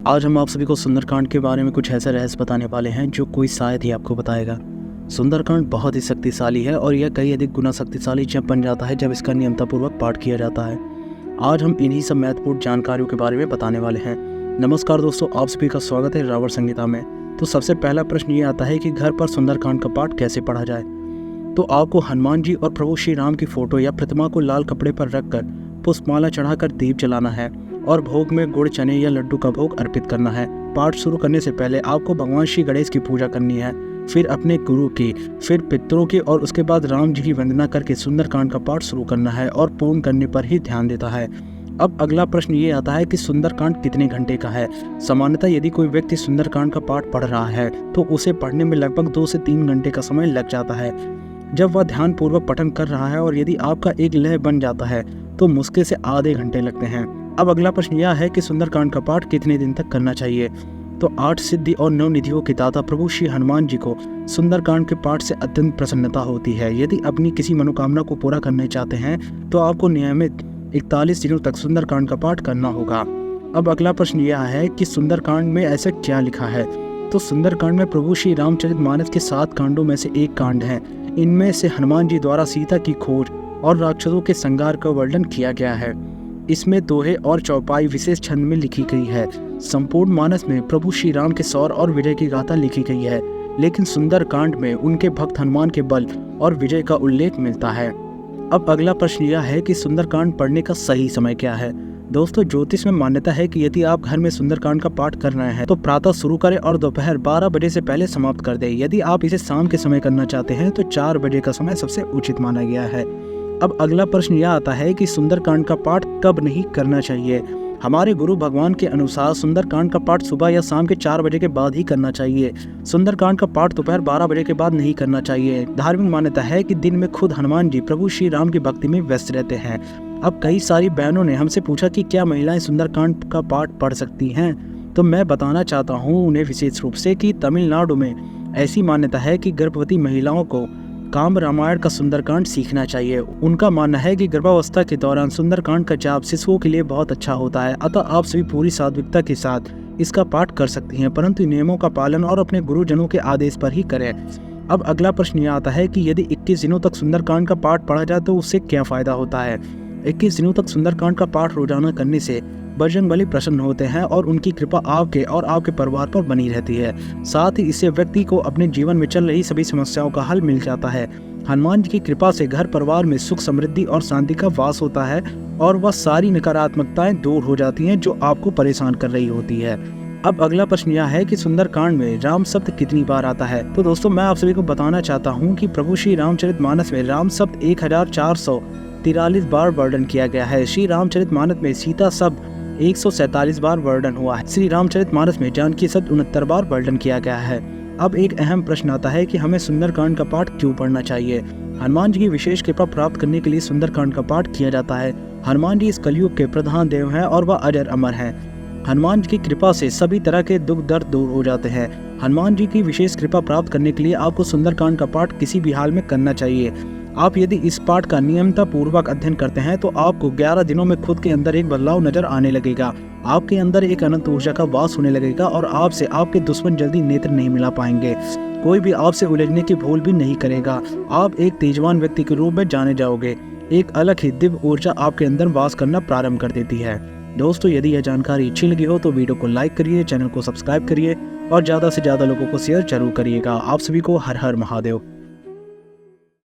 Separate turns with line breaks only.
आज हम आप सभी को सुंदरकांड के बारे में कुछ ऐसा रहस्य बताने वाले हैं जो कोई शायद ही आपको बताएगा। सुंदरकांड बहुत ही शक्तिशाली है और यह कई अधिक गुना शक्तिशाली जब बन जाता है जब इसका नियमतापूर्वक पाठ किया जाता है। आज हम इन्हीं सब महत्वपूर्ण जानकारियों के बारे में बताने वाले हैं। नमस्कार दोस्तों, आप सभी का स्वागत है रावण संगीता में। तो सबसे पहला प्रश्न ये आता है कि घर पर सुंदरकांड का पाठ कैसे पढ़ा जाए। तो आपको हनुमान जी और प्रभु श्री राम की फोटो या प्रतिमा को लाल कपड़े पर रखकर पुष्पमाला चढ़ाकर दीप जलाना है और भोग में गुड़, चने या लड्डू का भोग अर्पित करना है। पाठ शुरू करने से पहले आपको भगवान श्री गणेश की पूजा करनी है, फिर अपने गुरु की, फिर पितरों की और उसके बाद राम जी की वंदना करके सुंदरकांड का पाठ शुरू करना है और पूर्ण करने पर ही ध्यान देता है। अब अगला प्रश्न ये आता है कि सुंदरकांड कितने घंटे का है। सामान्यतः यदि कोई व्यक्ति सुंदरकांड का पाठ पढ़ रहा है तो उसे पढ़ने में लगभग 2 से 3 घंटे का समय लग जाता है जब वह ध्यान पूर्वक पठन कर रहा है, और यदि आपका एक लय बन जाता है तो मुश्किल से आधे घंटे लगते हैं। अब अगला प्रश्न यह है कि सुंदरकांड का पाठ कितने दिन तक करना चाहिए। तो 8 सिद्धि और 9 निधियों के दाता प्रभु श्री हनुमान जी को सुंदरकांड के पाठ से अत्यंत प्रसन्नता होती है। यदि अपनी किसी मनोकामना को पूरा करना चाहते हैं तो आपको नियमित 41 दिनों तक सुंदरकांड का पाठ करना होगा। अब अगला प्रश्न यह है कि सुंदरकांड में ऐसा क्या लिखा है। तो सुंदरकांड में प्रभु श्री रामचरितमानस के 7 कांडों में से एक कांड है। इनमें से हनुमान जी द्वारा सीता की खोज और राक्षसों के संहार का वर्णन किया गया है। इसमें दोहे और चौपाई विशेष छंद में लिखी गई है। संपूर्ण मानस में प्रभु श्री राम के शौर्य और विजय की गाथा लिखी गई है, लेकिन सुंदरकांड में उनके भक्त हनुमान के बल और विजय का उल्लेख मिलता है। अब अगला प्रश्न यह है कि सुंदरकांड पढ़ने का सही समय क्या है। दोस्तों, ज्योतिष में मान्यता है कि यदि आप घर में सुंदरकांड का पाठ कर रहे हैं तो प्रातः शुरू करें और दोपहर 12 बजे से पहले समाप्त कर दें। यदि आप इसे शाम के समय करना चाहते हैं तो 4 बजे का समय सबसे उचित माना गया है। अब अगला प्रश्न यह आता है कि सुंदरकांड का पाठ कब नहीं करना चाहिए। हमारे गुरु भगवान के अनुसार सुंदरकांड का पाठ सुबह या शाम के 4 बजे के बाद ही करना चाहिए। सुंदरकांड का पाठ दोपहर 12 बजे के बाद नहीं करना चाहिए। धार्मिक मान्यता है कि दिन में खुद हनुमान जी प्रभु श्री राम की भक्ति में व्यस्त रहते हैं। अब कई सारी बहनों ने हमसे पूछा कि क्या महिलाएं सुंदरकांड का पाठ पढ़ सकती हैं। तो मैं बताना चाहता हूँ उन्हें विशेष रूप से कि तमिलनाडु में ऐसी मान्यता है कि गर्भवती महिलाओं को काम रामायण का सुंदरकांड सीखना चाहिए। उनका मानना है कि गर्भावस्था के दौरान सुंदरकांड का जाप शिशुओं के लिए बहुत अच्छा होता है। अतः आप सभी पूरी सात्विकता के साथ इसका पाठ कर सकती हैं, परंतु नियमों का पालन और अपने गुरुजनों के आदेश पर ही करें। अब अगला प्रश्न यह आता है कि यदि 21 दिनों तक सुंदरकांड का पाठ पढ़ा जाए तो उससे क्या फायदा होता है। 21 दिनों तक सुंदरकांड का पाठ रोजाना करने से बजरंगबली प्रसन्न होते हैं और उनकी कृपा आपके और आपके परिवार पर बनी रहती है। साथ ही इससे व्यक्ति को अपने जीवन में चल रही सभी समस्याओं का हल मिल जाता है। हनुमान जी की कृपा से घर परिवार में सुख, समृद्धि और शांति का वास होता है और वह सारी नकारात्मकताएं दूर हो जाती हैं जो आपको परेशान कर रही होती है। अब अगला प्रश्न यह है कि सुंदरकांड में राम शब्द कितनी बार आता है। तो दोस्तों, मैं आप सभी को बताना चाहता हूँ कि प्रभु श्री रामचरितमानस में राम शब्द 1443 बार वर्णन किया गया है। श्री रामचरितमानस में सीता शब्द 147 बार वर्णन हुआ है। श्री रामचरितमानस में जानकी शब्द 69 बार वर्णन किया गया है। अब एक अहम प्रश्न आता है कि हमें सुंदरकांड का पाठ क्यों पढ़ना चाहिए। हनुमान जी की विशेष कृपा प्राप्त करने के लिए सुंदरकांड का पाठ किया जाता है। हनुमान जी इस कलयुग के प्रधान देव हैं और वह अजर अमर हैं। हनुमान जी की कृपा से सभी तरह के दुख दर्द दूर हो जाते हैं। हनुमान जी की विशेष कृपा प्राप्त करने के लिए आपको सुंदरकांड का पाठ किसी भी हाल में करना चाहिए। आप यदि इस पाठ का नियमितता पूर्वक अध्ययन करते हैं तो आपको 11 दिनों में खुद के अंदर एक बदलाव नजर आने लगेगा। आपके अंदर एक अनंत ऊर्जा का वास होने लगेगा और आपसे आपके दुश्मन जल्दी नेत्र नहीं मिला पाएंगे। कोई भी आपसे उलझने की भूल भी नहीं करेगा। आप एक तेजवान व्यक्ति के रूप में जाने जाओगे। एक अलग ही दिव्य ऊर्जा आपके अंदर वास करना प्रारंभ कर देती है। दोस्तों, यदि यह जानकारी अच्छी लगी हो तो वीडियो को लाइक करिए, चैनल को सब्सक्राइब करिए और ज्यादा से ज्यादा लोगों को शेयर जरूर करिएगा। आप सभी को हर हर महादेव।